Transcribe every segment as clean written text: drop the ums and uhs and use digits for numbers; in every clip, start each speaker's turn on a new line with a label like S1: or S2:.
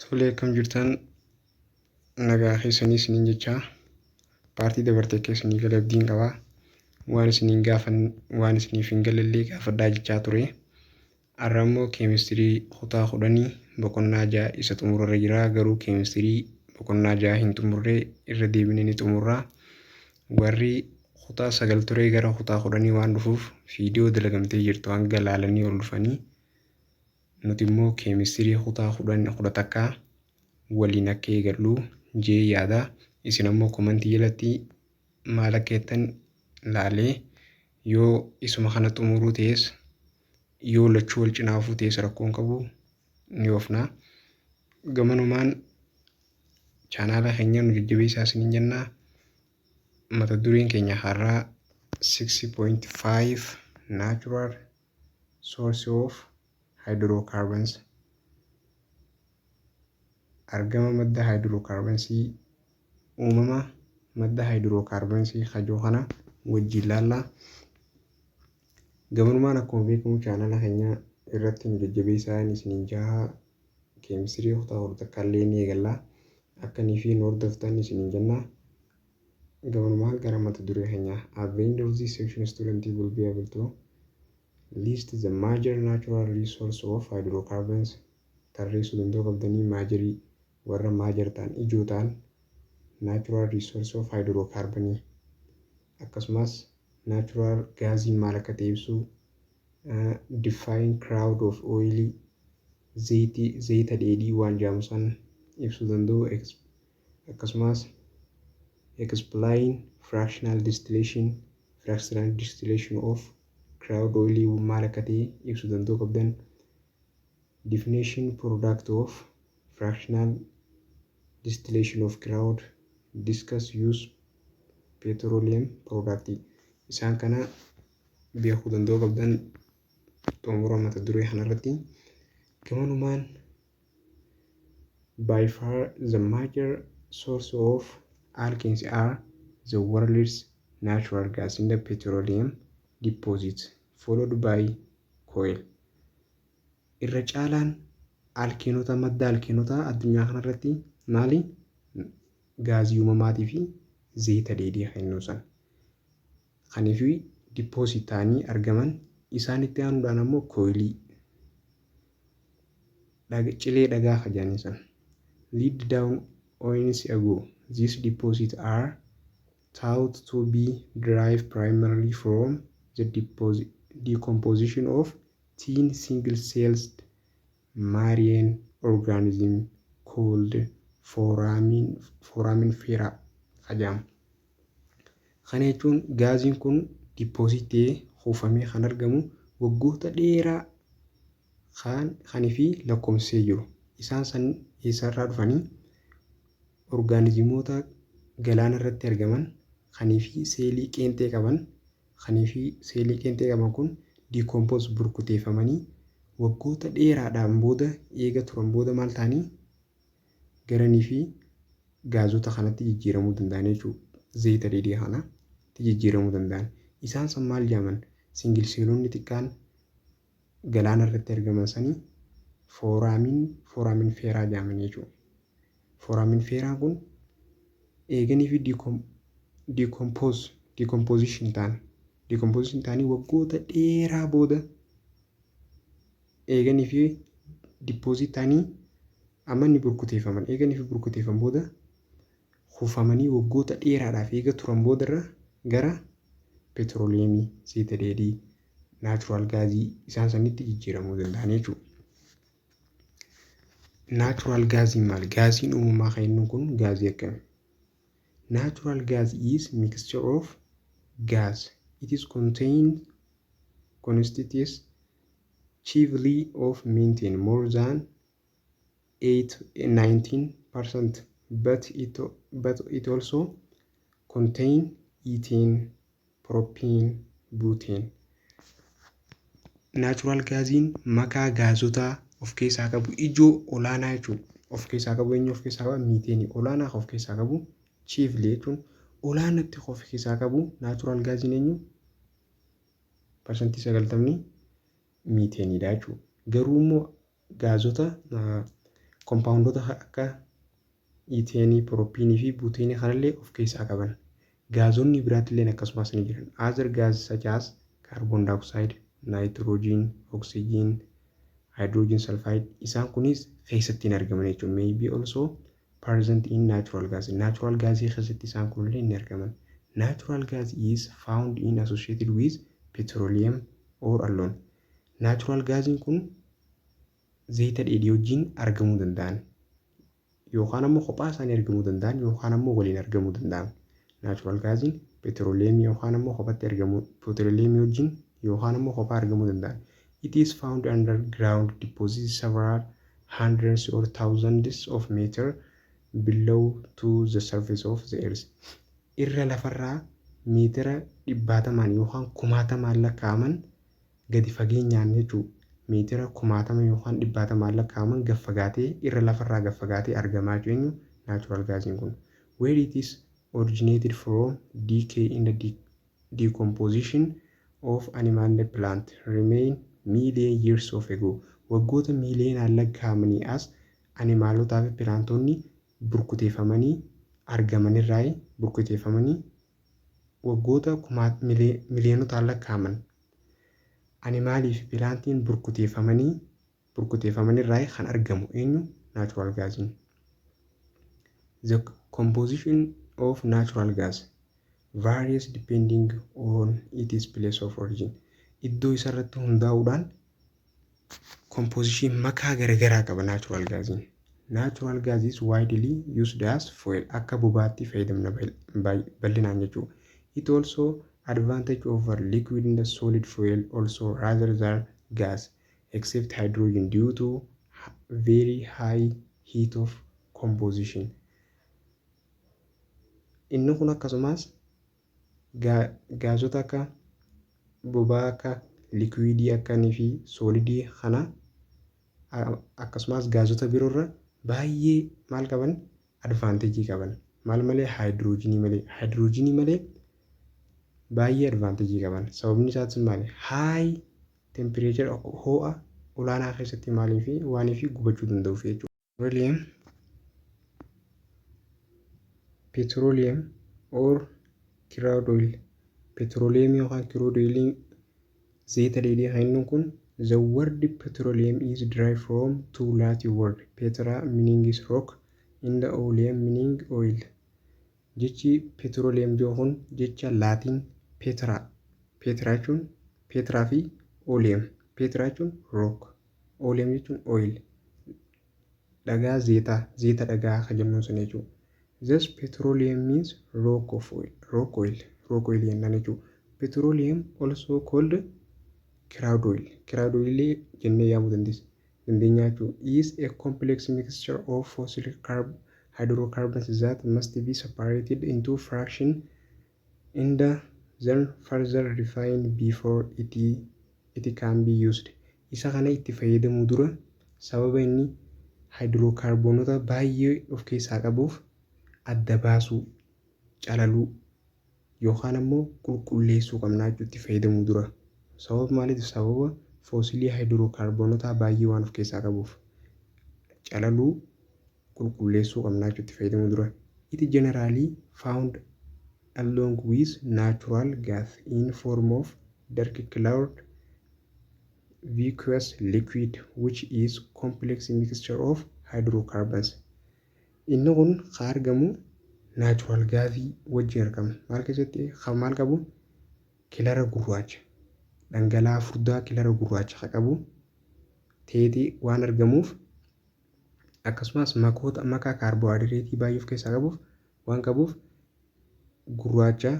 S1: Tolee, akkam jirtan nagaa keessanii isiniin jechaa paartii dabartee keessanii gala abdiin qabaa waan isiniif hin galallee gaafadhaa jechaa ture. Har'a immoo keemistirii kutaa 10 boqonnaa 6 isa xumurarra jira. Garuu keemistirii boqonnaa 6 hin xumurree irra deebinee ni xumurraa. Warri kutaa 9 ture gara kutaa 10 waan dhufuuf viidiyoo dalagamtee jirtu hanga laalanii ol dhufanii nuti immoo keemistirii kutaa 11 waliin akka eegallu jee yaada. Isin ammoo komentii jalatti maal akka jettan laalee yoo isuma kana xumuruu ta'es yoo lachuu wal cinaafuu ta'es rakkoon qabu ni oofna. Gamanumaan chaanaala keenya nu jajjabeessaa isiniin jennaa. Mata dureen keenya har'aa 6.5 Natural Source of Hydrocarbons. Argama madda hydrocarbonsii uumama madda hydrocarbonsii hajoo kana wajjin laallaa. Gamanumaan akkuma beekamu chaanaala keenya irratti nu jajjabeessaa isiniin jaha keemistirii kutaa 11 illee ni eegallaa. Akkanii fi nu hordoftan isiniin jennaa. Gamanumaan gara mata duree keenyaa. At the end of this section, student will be able to list the major natural resource of hydrocarbons. Tarreessuu danda'uu qabdanii maajarii warra maajar ta'an ijoo ta'an natural resource of hydrocarbon akkasumas natural gaasii maal akka ta'e ibsuu, define crowd of oil zayita dheedhii waan jedhamu san ibsuu danda'u, akkasumas explain fractional distillation of crowd oil maal akka ta'e ibsuu danda'uu qabdan. Definition product of fractional distillation of crude, discuss use petroleum product. Isaan kana beekuu danda'uu qabdan xumura mata duree kanarratti. Gamanumaan by far the major source of alkenes are the world's natural gas in the petroleum deposits followed by coal. Irra caalaan alkeenota madda alkeenota addunyaa kanarratti maali? Gaazii uumamaatii fi zayita dheedhii kennuu san. Kaniif deposit ta'anii argaman isaanitti aanuudhaan ammoo kooyilii cilee dhagaa kajaanii san. Lead down oils ago. These deposits are thought to be derived primarily from the decomposition of thin single-celled marine organism called foraminifera jedhama. Kana jechuun gaaziin kun dipoozitee kuufamee kan argamu waggoota dheeraa kanii fi lakkoofsee jiru. Isaan san eessarraa dhufanii orgaanizimoota galaana irratti argaman kanii fi seelii qeenxee qaban. Kanii fi seelii qeenxee qaban kun decompose burkuteeffamanii waggoota dheeraadhaan booda eega turan booda maal ta'anii garanii fi gaazota kanatti jijjiiramuu danda'an jechuudha. Zayita dheedhii kanatti jijjiiramuu danda'an. Isaan san maal jedhaman? Singilseelonni xiqqaan galaana irratti argaman sanii foraminifera jedhaman jechuudha. Foraminifera kun eeganii fi decomposition ta'anii waggoota dheeraa booda eeganii fi deposit ta'anii amma ni burkuteeffaman. Eeganii fi burkuteeffaman booda kuufamanii waggoota dheeraadhaaf eega turan boodarra gara petrooleemii, zayita dheedhii, naachuraal gaazii isaan sanitti jijjiiramuu danda'an jechuudha. Naachuraal gaazii maali? Gaaziin uumamaa kan inni kun gaazii akkamii? Natural gas is mixture of gas. It is constitutes chiefly of methane more than 19%, but it also contains ethane, propane, butane. Natural gaasiin makaa gaazotaa of keessaa qabu ijoo olaanaa jechuudha. Of keessaa qabu eenyu of keessaa qaba? Methane olaanaa of keessaa qabu. Chiefly jechuun olaanatti of keessaa qabu natural gaasiin eenyu? Parsantii 90 methane dha jechuudha. Garuu immoo gaazota Kompaawundoota akka Iiteenii, Piroopiinii fi Buuteenii kanallee of keessaa qaban. Gaazonni biraattillee akkasumas ni jiran. Other gases such as carbon dioxide, nitrogen, oxygen, hydrogen sulfide isaan kunis keessatti hin argaman jechuudha. Maybe also present in natural gas. Natural gas keessatti isaan kunillee ni argaman. Natural gas is found in associated with petroleum or alone. Natural gasiin kun zayita dheedhii wajjin argamuu danda'an. Yookaan ammoo kophaa isaanii argamuu danda'an yookaan ammoo waliin argamuu danda'an. Natural gasiin petroleemii yookaan ammoo kophaatti argamuu petroleemii wajjin yookaan ammoo kophaa argamuu danda'an. It is found underground deposits several hundreds or thousands of meters below to the surface of the earth. Irra lafarraa meetira 100 yookaan 1000 lakkaa'aman gadi fageenyaan jechuudha. Meetira 1000 yookaan 100 lakkaa'aman gaffagaatee irra lafarraa gaffagaatee argamaa jiru natural gasiin kun. Where it is originated from decay in the decomposition of animal and plant remain million years of ago. Waggoota miiliyoonaan lakkaa'amanii as animaalotaa fi pilaantonni burkuteeffamanii argamanirraa burkuteeffamanii waggoota miiliyoonotaan lakkaa'aman animaalii fi pilaantiin burkuteeffamanirraa kan argamu eenyu natural gasiin. The composition of natural gas varies depending on its place of origin. Iddoo isarratti hundaa'uudhaan composition makaa garagaraa qaba natural gasiin. Natural gas is widely used as fuel. Akka bobaatti fayyadamna bal'inaan jechuudha. It also advantage over liquid and solid fuel also rather than gas except hydrogen due to very high heat of composition. Inni kun akkasumas gaazota akka bobaa akka liquidii akkanii fi solidii kana akkasumas gaazota biroorra baay'ee maal qaban advantage qaban. Maal malee hydrogenii malee baay'ee advantage qaban. Sababni isaas maali? High temperature ho'a olaanaa keessatti maalii fi waanii fi gubachuu danda'uuf jechuudha. Petroleum or crude oil. Petroleum yookaan crude oil zayita dheedhii kan kun the word petroleum is derived from two Latin words. Petra meaning is rock and oleum meaning oil. Jechi petroleum jechuun jecha Latin petra. Petra jechuun petraa fi oleum. Petra jechuun rock. Oleum jechuun oil. Dhagaa zayita dhagaa kan jennuun sun jechuudha. Thus petroleum means rock oil jennaan jechuudha. Petroleum also called crude oil. Crude oil jennee yaamuu dandeenya jechuudha. Is a complex mixture of fossil hydrocarbons that must be separated into fractions and then further refined before it can be used. Isa kana itti fayyadamuu dura sababa inni hydrocarbonota baay'ee of keessaa qabuuf adda baasuu, calaluu yookaan ammoo qulqulleessuu qabnaa jechuudha itti fayyadamuu dura. Sababa maaliif? Sababa foosilii hydrocarbonota baay'ee waan of keessaa qabuuf calaluu qulqulleessuu qabnaa jechuudha itti fayyadamuu dura. It generally found along with natural gas in form of dark colored viscous liquid which is complex mixture of hydrocarbons. Inni kun kan argamu natural gaasii wajjin argama. Maal keessatti maal qabu? Kilara gurraacha. Dhangala'aa furdaa kilara gurraacha kan qabu ta'ee waan argamuuf akkasumas makaa kaarboohayidireetii baay'ee of keessaa qabuuf waan qabuuf gurraacha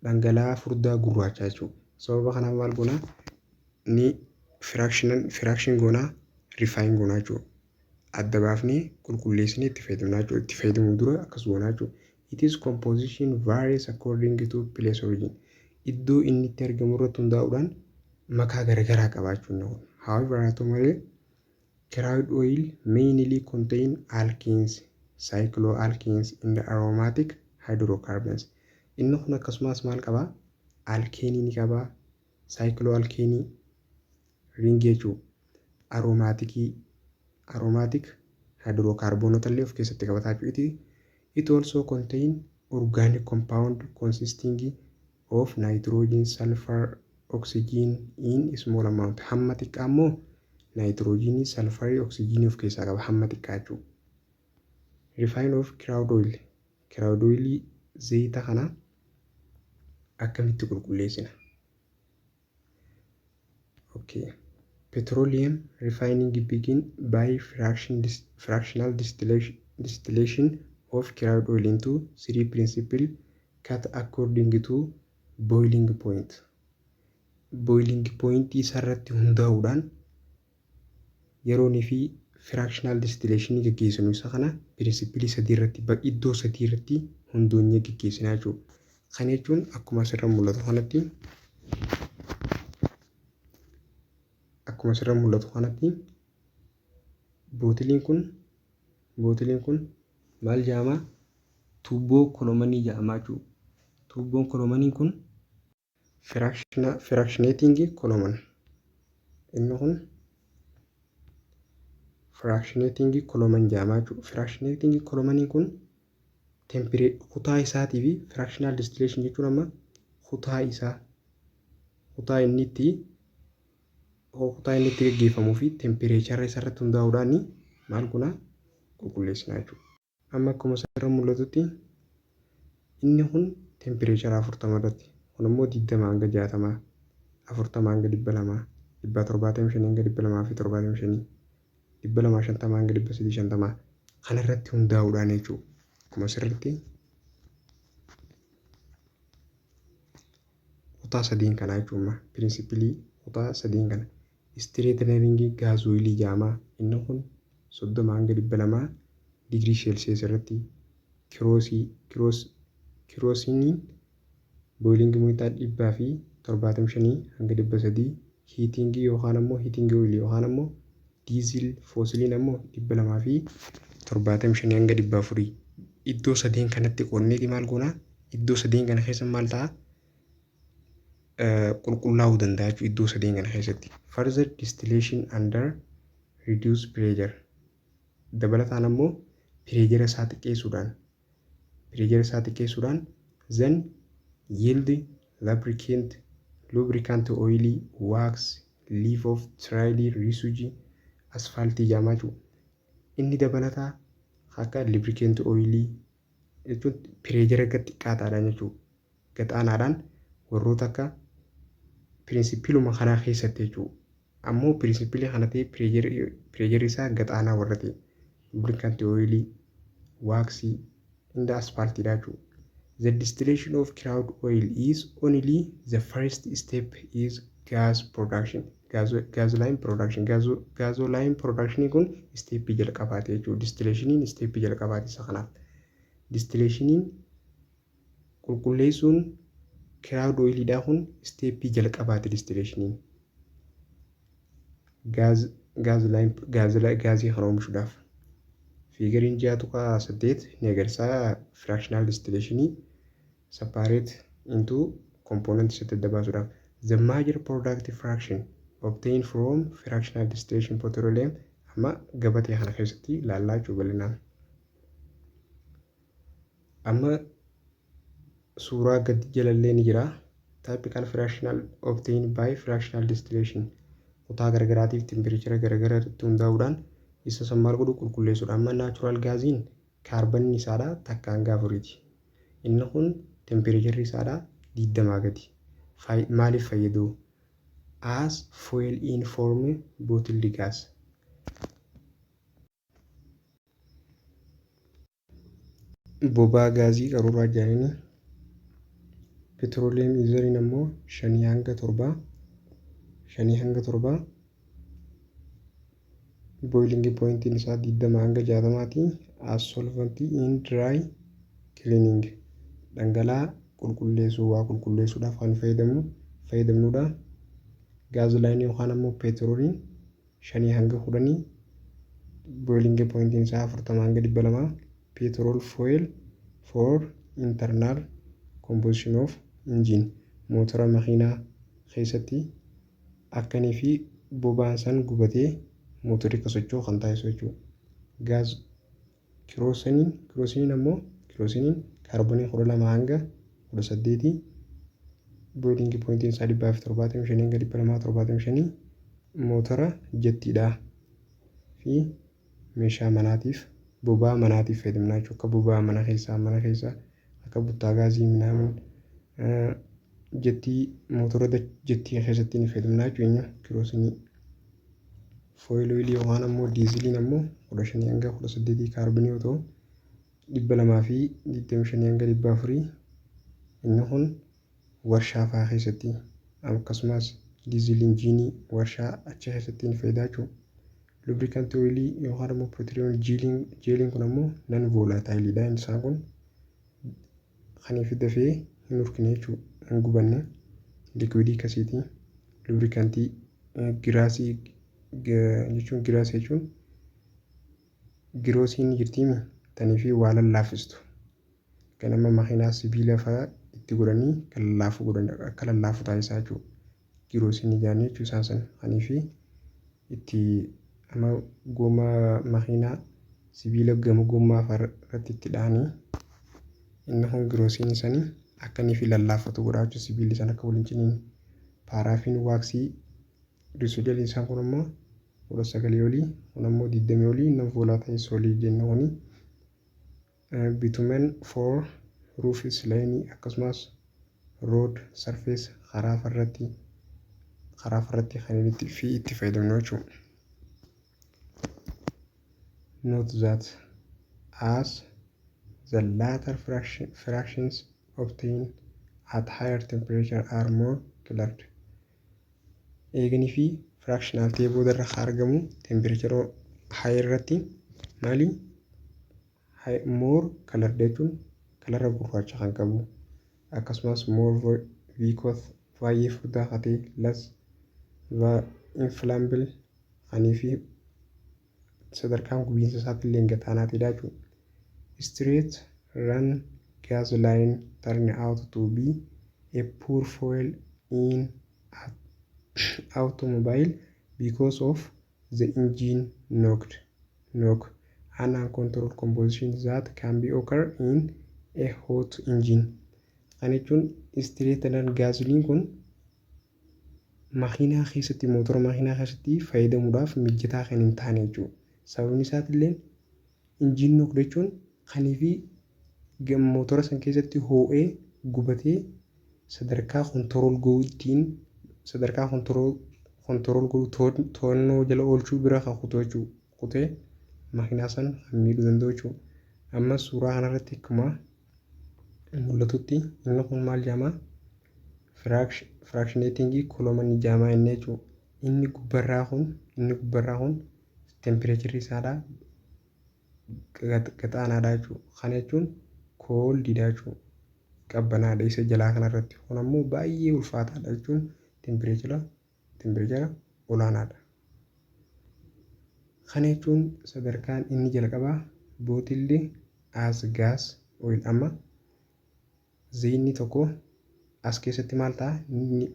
S1: dhangala'aa furdaa gurraacha jechuudha. Sababa kanaaf maal goonaa? Ni fraction goonaa refine goonaa jechuudha. Adda baafnee qulqulleessinee itti fayyadamnaa jechuudha. Itti fayyadamuu dura akkas goonaa jechuudha. It is composition varies according to place origin. Iddoo inni itti argamu irratti hundaa'uudhaan makaa garagaraa qabaachuun ta'u. However, haa ta'u malee crude oil mainly contain alkenes, cycloalkenes and aromatic hydrocarbons. Inni kun akkasumas maal qabaa? Alkeenii ni qabaa, cycloalkenii ring jechuudha. Aromatic hydrocarbonota illee of keessatti qabataa jiruuti. It also contain organic compound consisting of nitrogen, sulfur, oxygen in small amount. Hamma xiqqaa immoo nitrogenii, sulfurii, oxygenii of keessaa qaba hamma xiqqaa jechuudha. Refine of crude oil. Crude oil zayita kana akkamitti qulqulleessina? Okay. Petroleum refining begin by fractional distillation of crude oil into 3 principles cut according to boiling point. Boiling point isarratti hundaa'uudhaan yeroonii fi fractional distillation gaggeessinu isa kana principle sadii irratti iddoo sadii irratti hundoonye gaggeessinaa jechuudha. Kana jechuun akkuma asirra mul'atu kanatti bootiliin kun maal jedhama? Tuubboo kolomanii jedhama jechuudha. Tuubboon kolomanii kun fractionating column. Inni kun fractionating column jedhama jechuudha. Fractionating column kun kutaa isaatii fi fractional distillation jechuun amma kutaa inni itti gaggeeffamuu fi temperature isarratti hundaa'uudhaan maal kuna qulqulleessinaa jechuudha. Amma akkuma asirra mul'atutti inni kun temperature 40 irratti, kun immoo 20 hanga 60, 40 hanga 200, 175 hanga 275, 250 hanga 350 kana irratti hundaa'uudhaan jechuudha. Akkuma asirratti kutaa sadiin kanaa jechuudha. Pirinsipilii kutaa sadiin kana. Straightening gas oil jedhama. Inni kun 30 hanga 200 digirii Celsius irratti kiroosiniin boiling point 175 hanga 300 heating yookaan ammoo heating oil yookaan ammoo diesel fossiliin ammoo 275 hanga 400 iddoo sadeen kanatti qoonneeti maal goona? Iddoo sadeen kana keessa maal ta'a? Qulqullaa'uu danda'a jechuudha iddoo sadeen kana keessatti. Further distillation under reduced pressure. Dabalataan ammoo pireejera isaa xiqqeessuudhaan then yield lubricant oil, wax, leaf of trial residue, asphalt jedhama jechuudha. Inni dabalataa akka lubricant oil jechuun pireejera gad xiqqaataadhaan jechuudha. Gaxaanaadhaan warroota akka pirinsipiluma kanaa keessatti jechuudha. Ammoo pirinsipilii kana ta'e pireejerri isaa gaxaanaa warra ta'e lubricant oil, wax, and asphalt jechuudha. The distillation of crude oil is only the first step is gas production. Gasoline production kun step jalqabaati jechuudha. Distillationiin step jalqabaati isa kanaaf. Distillationiin qulqulleessuun crude oilidhaa kun step jalqabaati distillationiin. Gaazii kana oomishuudhaaf. Figuriin 6.8 ni agarsiisa fractional distillation separate into components itti baasuudhaaf. The major product fraction obtained from fractional distillation petroleum amma gabatee kana keessatti ilaallaa jechuudha bal'inaan. Amma suuraa gadi jalallee ni jira. Typical fractional obtained by fractional distillation. Kutaa garagaraatiif temperature garagaraa irratti hundaa'uudhaan isa san maal godhu qulqulleessuudha. Amma natural gaasiin kaarbanii isaadha takka hanga 4ti. Inni kun temperature isaadha 20 gadi. Maaliif fayyadu? As fuel in form bottled gas. Bobaa gaazii qaruuraa jaaniin petroleem izariin ammoo 5 hanga 7 boiling point isaa 20 hanga 60ti. As solvent in dry cleaning. Dhangala'aa qulqulleessuudhaaf kan fayyadamnudha. Gasoline yookaan ammoo petrooliin 5 hanga 10 boiling point isaa 40 hanga 200 petrol fuel for internal combustion of engine. Mootora makiinaa keessatti akkanii fi boba'aan san gubatee mootorri akka socho'u kan taasisu jechuudha. gaaz kiroosiniin ammoo kaarboonii 12 hanga 18 boilingi poointiin isaa 175 hanga 275 motora jettiidha fi meeshaa manaatiif boba'aa manaatiif fayyadamna jechuudha. Akka boba'aa mana keessaa akka buttaa gaazii minaamin jettii motora jettii keessatti ni fayyadamna jechuudha kiroosinii. Foil oil yookaan ammoo diiziliin ammoo 15 hanga 18 kaarboonii yoo ta'u 225 hanga 400 inni kun warshaa fa'aa keessatti akkasumas diiziliin injiinii warshaa achi keessatti ni fayyada jechuudha. Lubricant oil yookaan ammoo petroleum jeeliin kun ammoo non volatile isaan kun kan ifi dafee hin urkine jechuudha. Hin gubanne liquidii akkasiiti. Lubricantii giraasii jechuun giroosiin jirtiimi tanii fi waa lallaafistu kan amma makiinaa sibiila fa'aa itti godhanii kan lallaafu godhan akka lallaafu taasisaa jechuudha. Giroosiin ijaaranii jechuudha isaan san kanii fi itti amma gommaa makiinaa sibiila gama gommaa irratti itti dhahanii inni kun giroosiin isaanii akka inni fi lallaafatu godhaa jechuudha. Sibiilli san akka waliin ciniin paaraafiin waaksii risuudhaan isaan kun ammoo 19 olii kun ammoo 20 olii non volatile solid jenna kuni bitumen for roof line akkasumas road surface karaa farratti kan itti fayyadamnu jechuudha. Note that as the latter fractions obtained at higher temperature are more colored. Eeganii fi fractional ta'ee boodarra argamu temperature high irratti maali more colored jechuun kalarra gurraacha kan qabu akkasumas more viscous baay'ee furdaa ta'e less inflammable kanii fi sadarkaan gubiinsa isaatti illee gataanaatidha jechuudha. Straight run gas line turn out to be a poor fuel in automobile because of the engine knock and uncontrolled combustion that can be occur in a hot engine. Kan jechuun straight run gaasoliin kun makiinaa keessatti mootora makiinaa keessatti fayyadamuudhaaf mijataa kan hin taane jechuudha. Sababni isaatiillee engine knock jechuun kanii fi mootora san keessatti hoo'ee gubatee sadarkaa kontirool godhuutiin sadarkaa kontirool godhu to'annoo jala oolchuu bira kan kutu jechuudha. Kutee makiinaa san kan miidhuu danda'u jechuudha. Amma suuraa kanarratti akkuma mul'atutti inni kun maal jedhama? Fractionating column jedhama inni jechuudha. Inni gubbarraa kun temperature isaadha gataanaadha jechuudha. Kana jechuun coldidha jechuudha. Qabbanaadha isa jalaa kanarratti. Kun ammoo baay'ee ulfaataadha jechuun temperature olaanaadha. Kana jechuun sadarkaan inni jalqabaa bootillee as gas oil amma zayinni tokko as keessatti maal ta'a?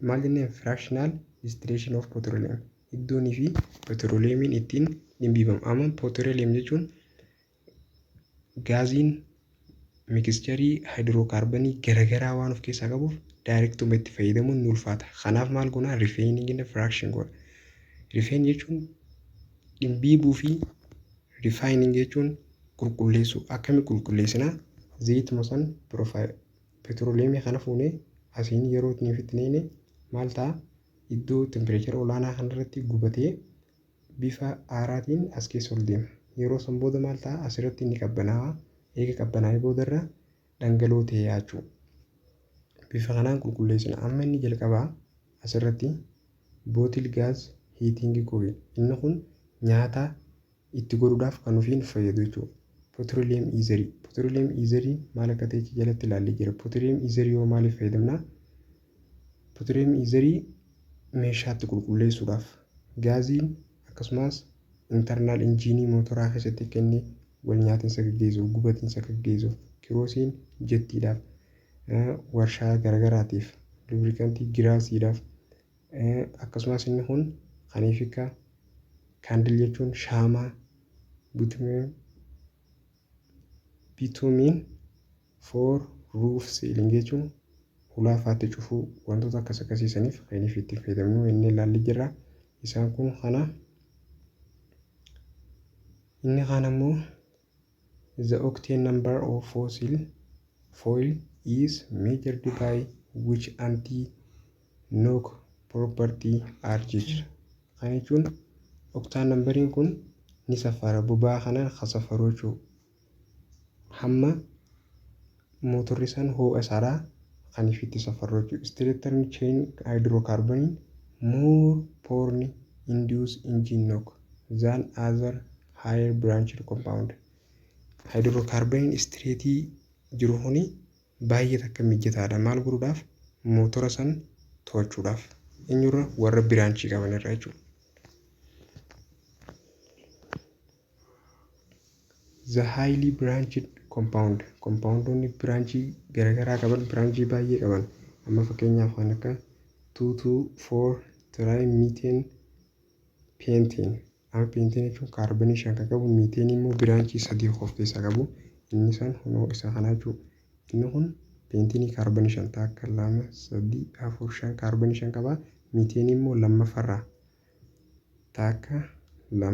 S1: Maal jennee fractional distillation of petroleum. Iddoonii fi petroleemiin ittiin dhimbiifamu. Amma petroleum jechuun gaaziin mikischerii haayidrookaarboonii garaagaraa waan of keessaa qabuuf daayirektuma itti fayyadamuun ni ulfaata. Kanaaf maal goonaa? Refining fraction goona. Refine jechuun dhimbiibuu fi refining jechuun qulqulleessuu. Akkami qulqulleessinaa? Zayituma san petroleemii kana fuunee asiin yeroo ittiin fitneen maal ta'a? Iddoo temperature olaanaa kanarratti gubatee bifa aaraatiin as keessa ol deema. Yeroo san booda maal ta'a? Asirratti inni qabbanaa'a. Eega qabbanaa'ee boodarra dhangala'oo ta'ee yaachuu. Bifa kanaan qulqulleessina. Amma inni jalqabaa asirratti bootil gaaz hiitingii koowee. Inni kun nyaata itti godhuudhaaf kan ofiin fayyadu jechuudha. Petroleum iizarii maal akka ta'e jalatti ilaallee jira. Petroleum iizarii yoo maaliif fayyadamna? Petroleum iizarii meeshaatti qulqulleessuudhaaf gaaziin akkasumas internal injiinii mootoraa keessatti kennee wal nyaatinsa gaggeessuuf gubatiinsa gaggeessuuf kiroosiin jettiidhaaf warshaa garagaraatiif lubrikantii giraasiidhaaf akkasumas inni kun kaniif akka kaandil jechuun shaamaa bitumen bitumen for roof sealing jechuun hulaafaatti cufuu wantoota akkas akkasiisaniif kan itti fayyadamnu inni ilaalli jirra. Isaan kun kana inni kaan ammoo the octane number of fossil fuel is measured by which anti-knock property are jechudha. Kan jechuun octane numberiin kun ni safara boba'aa kana safaru jechuudha. Hamma motorri san ho'a isaadhaa kan itti safaru jechuudha. Straighter chain hydrocarbon more porn induce engine knock than other higher branched compound. Hydrocarbon straight jiru huni baay'ee takka mijataadha. Maal godhuudhaaf motora san to'achuudhaaf eenyurra warra biraanchii qaban irraa jechuudha. The highly branched compoundonni biraanchii garagaraa qaban biraanchii baay'ee qaban amma fakkeenyaaf kan akka 2,2,4 trimethane pentane. Amma pentane jechuun kaarboonii 5 kan qabu methane immoo biraanchii 3 of keessaa qabu inni san hunoo isaa kana jechuudha. Inni kun pentane kaarboonii 5 takka 2 3 4 5 kaarboonii 5 qaba. Methane immoo lammaffarraa takka 2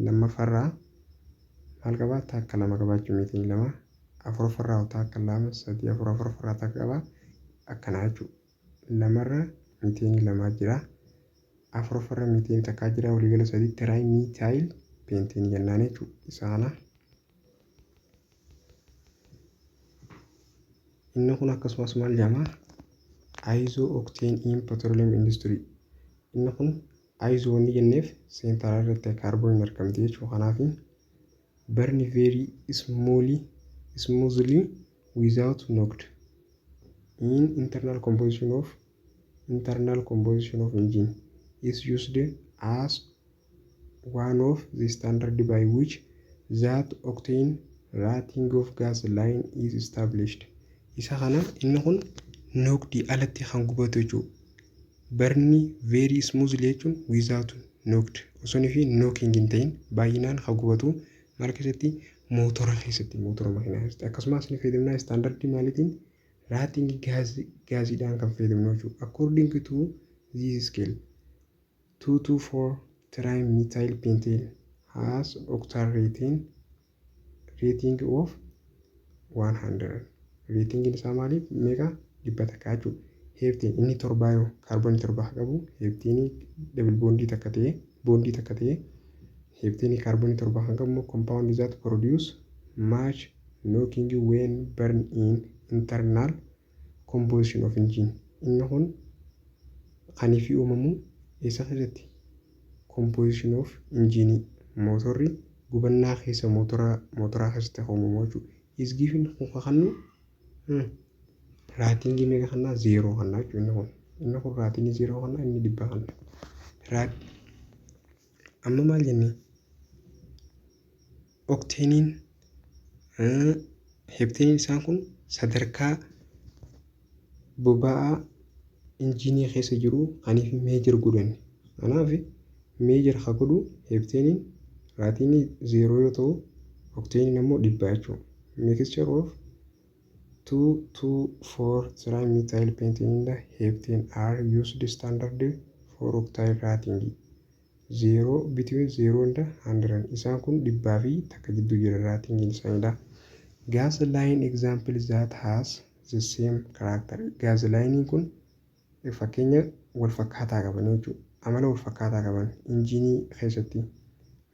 S1: lammaffarraa maal qaba takka 2 qabaachuu methane 2 afuraffarraa takka 2 3 4 afuraffarraa takka qaba akkana jechuudha. Lamarra methane 2 jira. Afuraffarra methane takka jira waliigala 3 trimethyl pentane jennaan jechuudha. Isa kana inni kun akkasumas maal jedhama iso-octane in petroleum industry. Inni kun iso wanni jenneef seentara irratti kaarbooniin argamti jechuudha. Kanaaf burn very smoothly without knocked in internal composition of engine is used as one of the standard by which that octane rating of gasoline is established. Isa kana inni kun knocked alatti kan gubatu jechuudha. Burn very smoothly jechuun without knocked osoo fi knocking hin ta'in baay'inaan kan gubatu maal keessatti mootora keessatti mootora makiinaa keessatti akkasumas ni fayyadamna standard maalitiin rating gaasiidhaan kan fayyadamnu jechuudha. According to this scale 2,2,4 trimethyl pentane has octane rating of 100. Rating isaa maaliif meeqa dhibbata jechuudha. Heftine inni torbaa yoo kaarboonii 7 qabu heftine double bondii takka ta'e heftine kaarboonii 7 kan qabu compound that produce much knocking when burn in internal combustion of engine. Inni kun kan ifi uumamu isa keessatti composition of engine motorri gubannaa keessa motoraa keessatti uumamu jechuudha. Is given kannu raatingii meeqa kanaa 0 kanaa jechuudha. Inni kun raatingii 0 kanaa inni dhibba kana. Amma maal jennee octaniin heptaniin isaan kun sadarkaa boba'aa injinii keessa jiru kaniif meejir godhan. Kanaaf meejir haa godhu heptaniin raatingii 0 yoo ta'u octaniin ammoo dhibba jechuudha. Mixture of 2,2,4 trimethyl pentane and heptane are used standard for octane rating 0 between 0 and 100. Isaan kun dhibbaa fi takka jidduu jira rating isaaniidha. Gasoline example that has the same character. Gasoline kun fakkeenya wal fakkaataa qaban jechuudha. Amala wal fakkaataa qaban injinii keessatti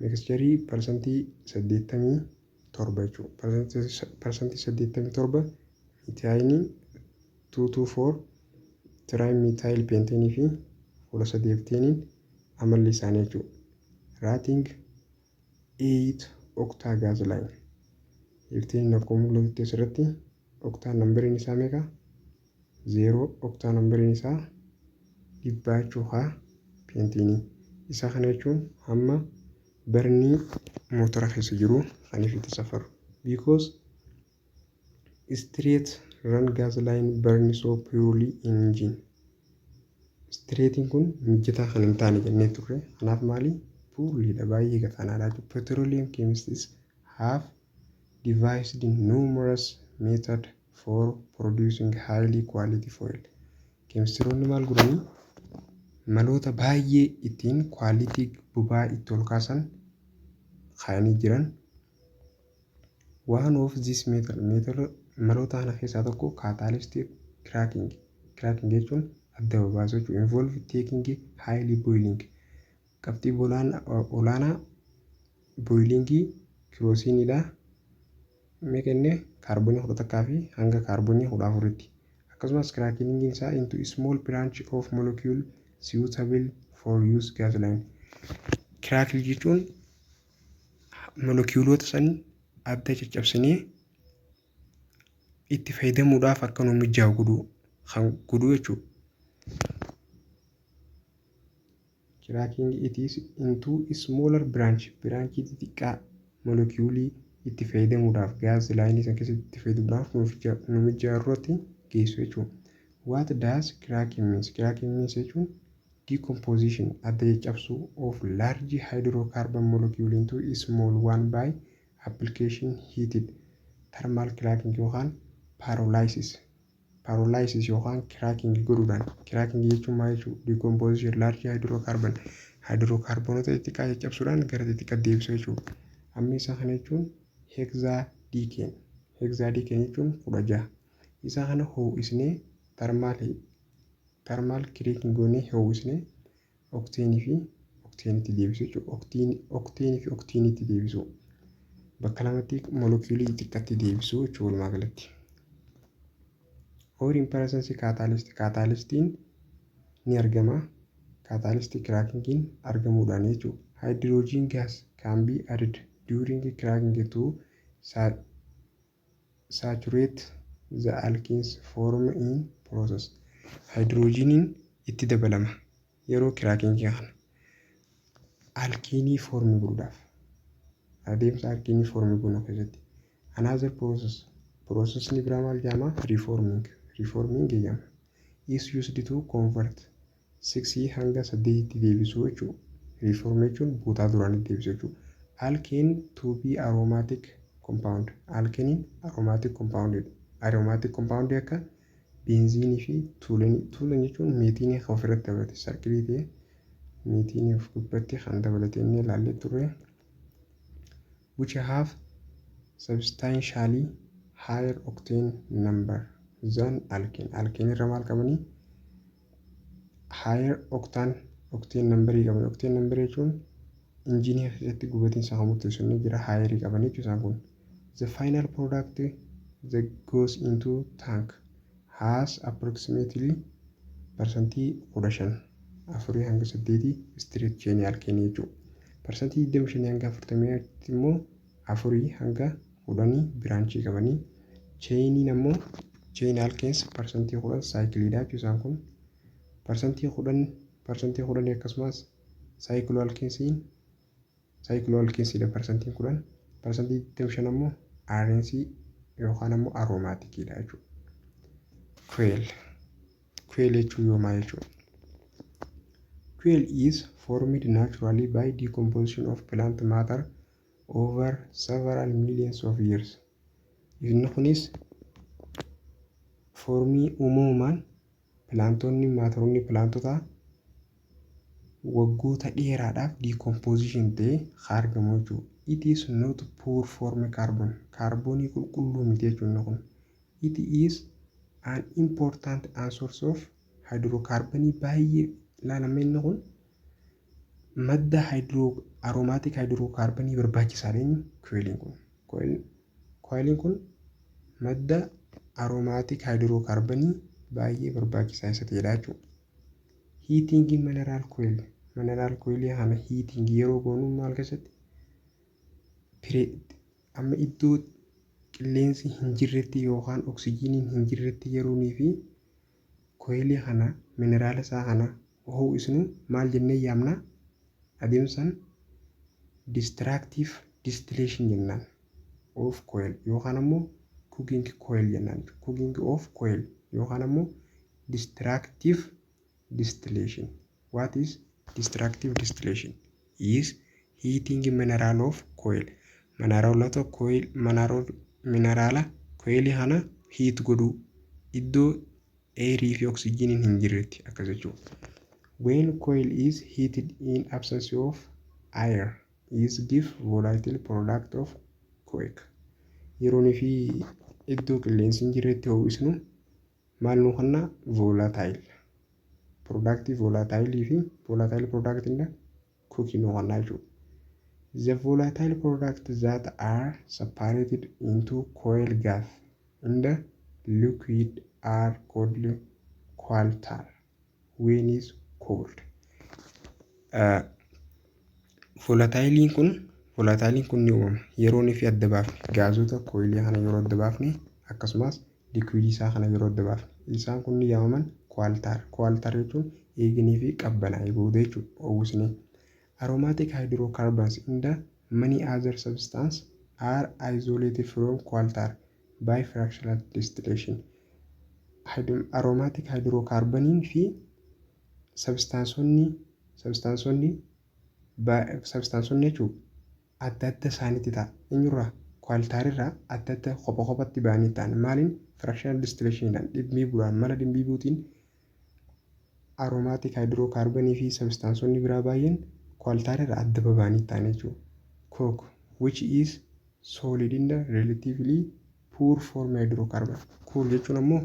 S1: mixture percentii 87 jechuudha. Percentii 87 methane 2,2,4 trimethyl pentane fi 3 heptane amalli isaanii jechuudha. Rating 8 octane gasoline. Heptane akkuma mul'atu asirratti octane numberiin isaa meeqa? 0 octane numberiin isaa dhibbaa jechuudha. Pentane isa kana jechuun hamma barnii motora keessa jiru kan itti safaru. Because straight run gasoline burn so purely in engine. Straightiin kun mijataa kan hin taane jennee turre. Kanaaf maali? Purely dha baay'ee gataanaadha. Petroleum chemists have devised numerous methods for producing highly quality foil. Keemistiroonni maal godhanii maloota baay'ee ittiin quality boba'aa itti ol kaasan kaa'anii jiran. One of these maloota kana keessaa tokko catalytic cracking. Cracking jechuun adda babaasuu jechuudha. Involve taking highly boiling. Qabxii olaanaa boilingii kiroosiinidha. Meeqannee kaarboonii 11 fi hanga kaarboonii 14tti. Akkasumas cracking isaa into a small branch of molecule suitable for use gasoline. Cracking jechuun moleculoota san adda caccabsinee itti fayyadamuudhaaf akka nu mijaa'u godhuu jechuudha. Cracking it is into a smaller branch xixiqqaa molecuulii itti fayyadamuudhaaf gaas laayinii san keessatti itti fayyadamuudhaaf nu mijaa'u irratti geessu jechuudha. What does cracking means? Cracking means jechuun decomposition adda caccabsuu of large hydrocarbon molecule into a small one by application heated. Thermal cracking yookaan pyrolysis yookaan cracking godhuudhaan. Cracking jechuun maal jechuudha? Decomposition large hydrocarbonota xixiqqaa caccabsuudhaan gara xixiqqaa deebisuu jechuudha. Amma isaa kana jechuun hexadecane. Hexadecane jechuun 16. Isaa kana ho'isnee thermal cracking goonee ho'isnee okteenii fi okteenitti deebisuu jechuudha. Okteenii fi okteenitti deebisuu. Bakka lamatti molecuulii xixiqqaatti deebisuu jechuudha walumaa galatti. Or in presence catalyst. Catalystiin ni argama. Catalytic cracking argamuudhaan jechuudha. Hydrogen gas can be added during cracking to saturate the alkenes formed in process. Hydrogeniin itti dabalama yeroo cracking kana alkeenii foormii godhuudhaaf. Adeemsa alkeenii foormii godhuu keessatti. Another process ni biraa maal jedhama? Reforming jedhama. Is used to convert 6 hanga 8tti deebisuu jechuudha. Reform jechuun buutaa duraanii deebisuu jechuudha. Alkane to be aromatic compound. Alkeeniin aromatic compound akka benziinii fi tuulan jechuun meetiinii kan ofirratti dabalate sarkilii ta'e meetiinii of gubbatti kan dabalate inni ilaallee turre. Which have substantially higher octane number than alkane. Alkane irra maal qabanii? Higher octane number qaban. Octane number jechuun injinii keessatti gubatiinsa kan murteessu inni jira higher qaban jechuudha kun. The final product that goes into tank has approximately percentage 15 hanga 8 straight chain alkane jechuudha. Percentage 25 hanga 40 immoo 4 hanga 10 branchii qabanii. Chainiin ammoo chain alkanes percentage 10 cycleidha jechuudha kun. Percentage 10 akkasumas cycloalkanesiidha percentage 10. Percentage 25 ammoo RNC yookaan ammoo aromaatikiidha jechuudha. Quail jechuun yoo maal jechuudha? Quail is formed naturally by decomposition of plant matter over several millions of years. Inni kunis foormii uumamumaan maataroonni pilaantotaa waggoota dheeraadhaaf decomposition ta'ee argamu jechuudha. It is not pure form carbon. Kaarboonii qulqulluu miti jechuudha kun. It is an important source of hydrocarbon baay'ee ilaalameen kun madda aromatic hydrocarbon barbaachisaadha quailiin kun. Quailiin kun madda aromatic hydrocarbon baay'ee barbaachisaa isa ta'edha jechuudha. Heating mineral coil. Mineral coil kana heating yeroo goonu maal keessatti? Amma iddoo qilleensi hin jirretti yookaan oksijiiniin hin jirretti yeroonii fi coilii kana mineraala isaa kana ho'isnu maal jennee yaamna? Adeemsan destructive distillation jennaan of coil yookaan ammoo cooking coil jennaan. Cooking of coil yookaan ammoo destructive distillation. What is destructive distillation? Is heating mineral of coil. mineraala coil kana heat godhu iddoo aerii fi oxygen hin jirretti akkas jechuudha. When coil is heated in absence of air is give volatile product of coke. Yeroon fi iddoo qilleensi hin jirretti ho'isnu maal nu kenna volatile product fi volatile product inda coke nu kenna jechuudha. The volatile products that are separated into coil gas and the liquid are called coal tar when is cold. Volatile kun ni uumama yeroo fi adda baafne gaazota coilii kana yeroo adda baafne akkasumas liquid isaa kana yeroo adda baafne isaan kun ni yaamaman coal tar jechuun eeginii fi qabbanaa'ee booda jechuudha oowwisne. Aromatic hydrocarbons and many other substances are isolated from coal tar by fractional distillation. Aromatic hydrocarbon fi substansonni jechuun adda adda isaaniitti ta'a. Eenyurraa coal tar irraa adda adda kophatti ba'anii ta'an maaliin fractional distillationidhaan dhimbii bu'aan mala dhimbii buutiin aromatic hydrocarbon fi substansonni biraa baay'een coal tar irraa adda ba'anii ta'an jechuudha. Coke which is solid in the relatively poor form hydrocarbon. Cool jechuun ammoo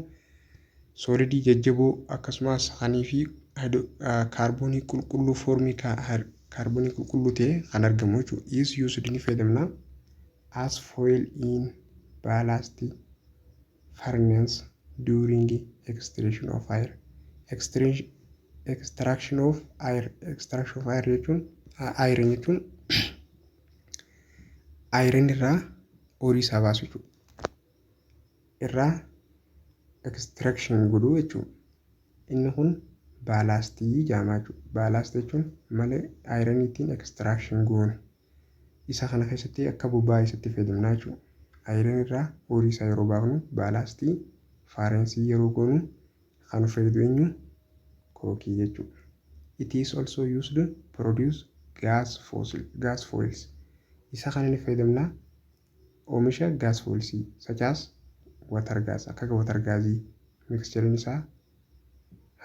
S1: solidii jajjaboo akkasumas hanii fi kaarboonii qulqulluu foormii kaarboonii qulqulluu ta'e kan argamu jechuudha. Is used ni fayyadamna as fuel in ballast furnace during extraction of air. Extraction of air jechuun iron irraa horii isaa baasu jechuudha. Irraa extraction godhuu jechuudha. Inni kun baalastii jedhama jechuudha. Baalast jechuun malee ironiitiin extraction goone. Isa kana keessatti akka boba'aa isatti fayyadamna jechuudha. Iron irraa horii isaa yeroo baafnu baalastii faareensii yeroo goonu kan fayyadu eenyu kookii jechuudha. It is also used to produce gas foils. Isa kana ni fayyadamna oomisha gas foils such as water gas akka water gaasii mixture isaa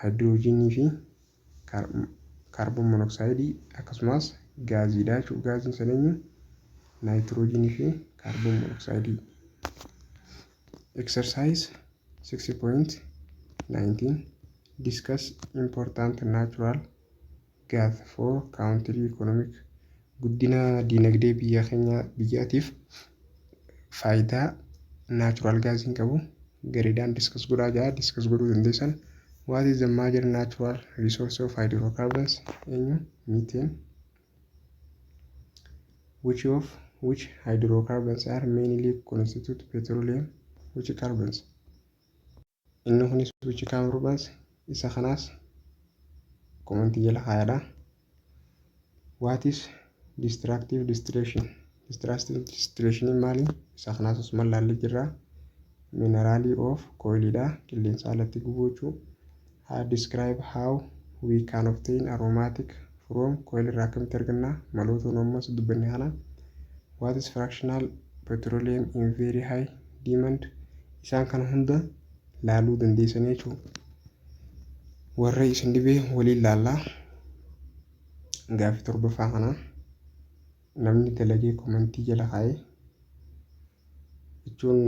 S1: hydrogenii fi carbon monoxide akkasumas gaaziidha jechuudha. Gaaziin sun eenyu nitrogenii fi carbon monoxide. Exercise 6.19 discuss important natural gas for country economic. Guddina dinagdee biyyaatiif faayidaa natural gaasiin qabu gareedhaan discuss godhuu dandeessan. What is the major natural resource of hydrocarbons? Methane. Which hydrocarbons are mainly constitute petroleum? Which carbons? Which carbons? Isa kanas commenti jala kaayadha. What is destructive distillation? Destructive distillation maali? Isa kanas osuma laallee jirra. Minerally of coilidha qilleensa alatti gubuu jechuudha. Describe how we can obtain aromatic from coil irraa akkamitti arganna maloota ammas dubbanne kana. What is fractional petroleum in very high demand? Isaan kana hunda laaluu dandeessanii jechuudha. Warra isin dhibee waliin laallaa gaaffii torbaffaa kana namni dalagee komentii jala kaa'ee jechuun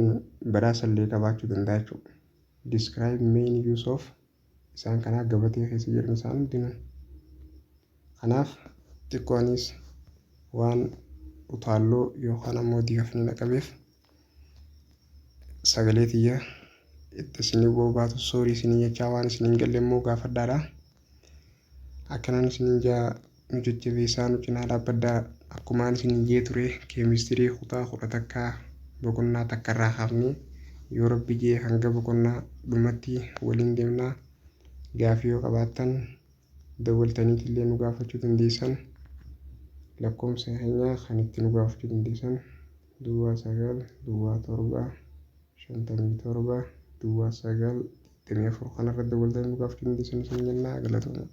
S1: badhaasallee qabaachuu danda'a jechuudha. Describe main use of isaan kana gabatee keessa jiran isaan hundinuu. Kanaaf xiqqoonis waan utaalloo yookaan ammoo diigafni naqabeef sagalee tiyya itti isinii boobaatu soorii isinii jechaa waan isiniin galle immoo gaafadhaadha. Akkanaan isiniin nu jajjabeessaa nu cinaa dhaabbadhaa. Akkumaan isiniin jee ture keemistirii kutaa 11 boqonnaa takka irraa hafnee yoo rabbi jee hanga boqonnaa dhumatti waliin deemnaa. Gaaffii yoo qabaattan dawwaltaniitillee nu gaafachuu dandeessan. Lakkoofsa keenyaa kan itti nu gaafachuu dandeessan 9 7 57 9 24 kanarra dawwaltanii nu gaafachuu dandeessan isin jennaa galatooma.